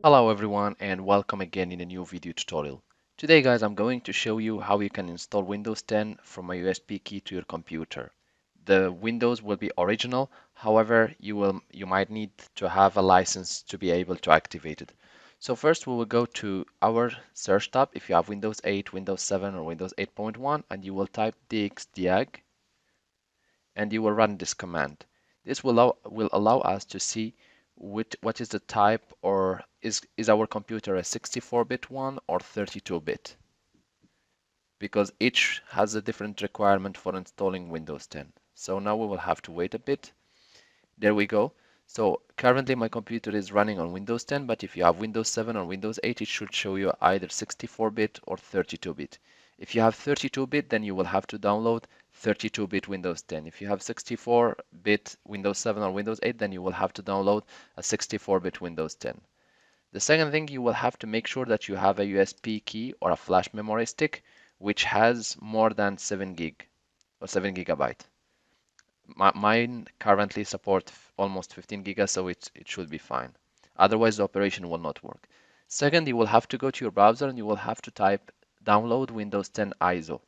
Hello everyone and welcome again in a new video tutorial. Today guys I'm going to show you how you can install Windows 10 from a USB key to your computer. The Windows will be original, however you might need to have a license to be able to activate it. So first we will go to our search tab if you have Windows 8, Windows 7 or Windows 8.1 and you will type dxdiag and you will run this command. This will allow us to see what is the type, or is our computer a 64-bit one or 32-bit, because each has a different requirement for installing Windows 10. So now we will have to wait a bit. There we go. So currently my computer is running on Windows 10, but if you have Windows 7 or Windows 8, it should show you either 64-bit or 32-bit. If you have 32-bit, then you will have to download 32-bit Windows 10. If you have 64-bit Windows 7 or Windows 8, then you will have to download a 64-bit Windows 10. The second thing, you will have to make sure that you have a USB key or a flash memory stick which has more than 7 gig or 7 gigabyte. Mine currently support almost 15 gigas, so it should be fine. Otherwise, the operation will not work. Second, you will have to go to your browser and you will have to type download Windows 10 ISO.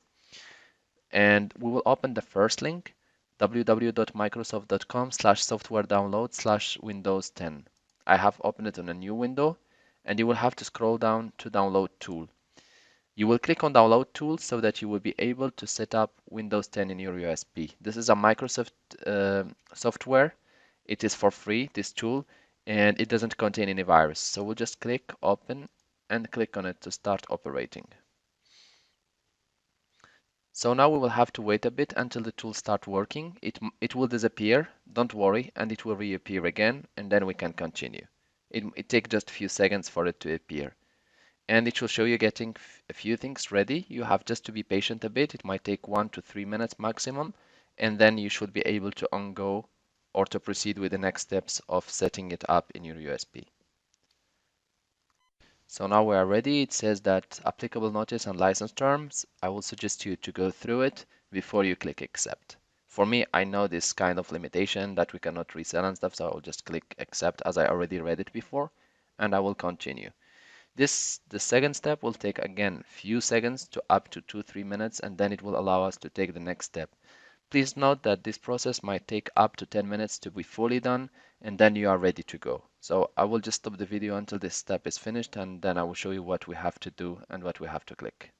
And we will open the first link, www.microsoft.com/software download/Windows 10. I have opened it on a new window, and you will have to scroll down to download tool. You will click on download tool so that you will be able to set up Windows 10 in your USB. This is a Microsoft software. It is for free, this tool, and it doesn't contain any virus. So we'll just click open and click on it to start operating. So now we will have to wait a bit until the tool starts working. It will disappear, don't worry, and it will reappear again, and then we can continue. It takes just a few seconds for it to appear. And it will show you getting a few things ready. You have just to be patient a bit. It might take 1 to 3 minutes maximum, and then you should be able to go or to proceed with the next steps of setting it up in your USB. So now we are ready. It says that applicable notice and license terms. I will suggest you to go through it before you click accept. For me, I know this kind of limitation that we cannot resell and stuff, so I will just click accept as I already read it before, and I will continue. The second step will take again few seconds to up to 2-3 minutes, and then it will allow us to take the next step. Please note that this process might take up to 10 minutes to be fully done, and then you are ready to go. So I will just stop the video until this step is finished, and then I will show you what we have to do and what we have to click.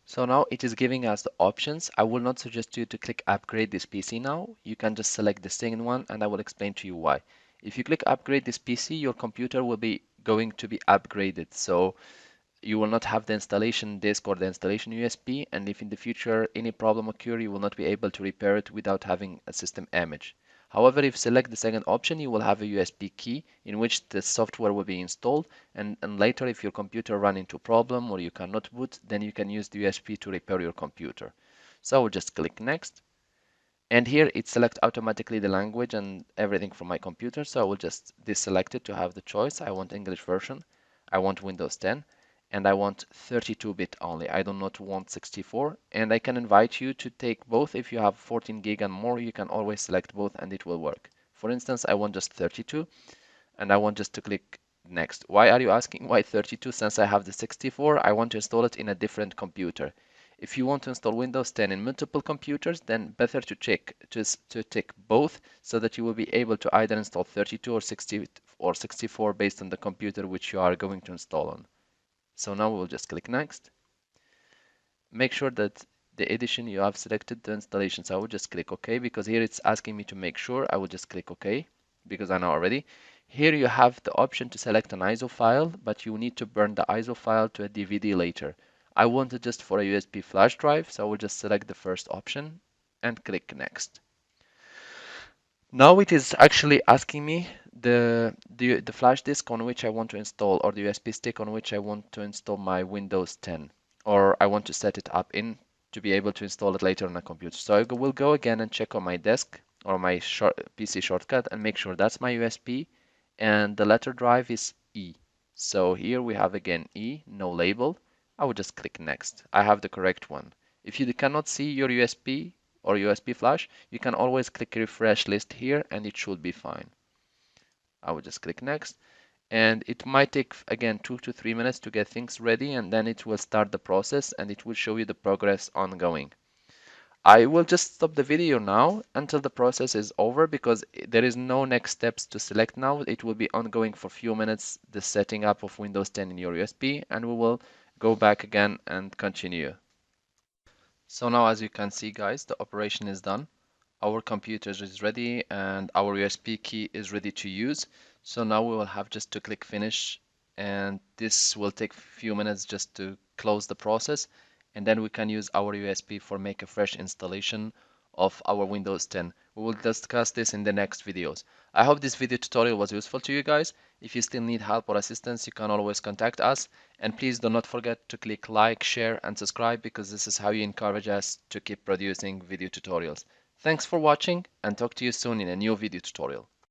So now it is giving us the options. I will not suggest you to click upgrade this PC now. You can just select the second one, and I will explain to you why. If you click upgrade this PC, your computer will be going to be upgraded. So you will not have the installation disk or the installation USB, and if in the future any problem occur, you will not be able to repair it without having a system image. However, if you select the second option, you will have a USB key in which the software will be installed, and later if your computer run into problem or you cannot boot, then you can use the USB to repair your computer. So I will just click next, and here it selects automatically the language and everything from my computer, so I will just deselect it to have the choice. I want English version, I want Windows 10, and I want 32-bit only. I do not want 64, and I can invite you to take both. If you have 14 gig and more, you can always select both and it will work. For instance, I want just 32, and I want just to click next. Why are you asking why 32? Since I have the 64, I want to install it in a different computer. If you want to install Windows 10 in multiple computers, then better to tick both so that you will be able to either install 32 or 60 or 64 based on the computer which you are going to install on. So now we'll just click next. Make sure that the edition you have selected the installation. So I will just click OK because here it's asking me to make sure. I will just click OK because I know already. Here you have the option to select an ISO file, but you need to burn the ISO file to a DVD later. I want it just for a USB flash drive, so I will just select the first option and click next. Now it is actually asking me the flash disk on which I want to install, or the USB stick on which I want to install my Windows 10, or I want to set it up in to be able to install it later on a computer. So I will go again and check on my desk or my PC shortcut and make sure that's my USB, and the letter drive is E. So here we have again E, no label. I will just click next. I have the correct one. If you cannot see your USB or USB flash, you can always click refresh list here and it should be fine. I will just click next, and it might take again 2 to 3 minutes to get things ready, and then it will start the process and it will show you the progress ongoing. I will just stop the video now until the process is over because there is no next steps to select now. It will be ongoing for a few minutes, the setting up of Windows 10 in your USB, and we will go back again and continue. So now as you can see guys, the operation is done. Our computer is ready and our USB key is ready to use. So now we will have just to click finish, and this will take a few minutes just to close the process, and then we can use our USB for make a fresh installation of our Windows 10. We will discuss this in the next videos. I hope this video tutorial was useful to you guys. If you still need help or assistance, you can always contact us, and please do not forget to click like, share and subscribe because this is how you encourage us to keep producing video tutorials. Thanks for watching and talk to you soon in a new video tutorial.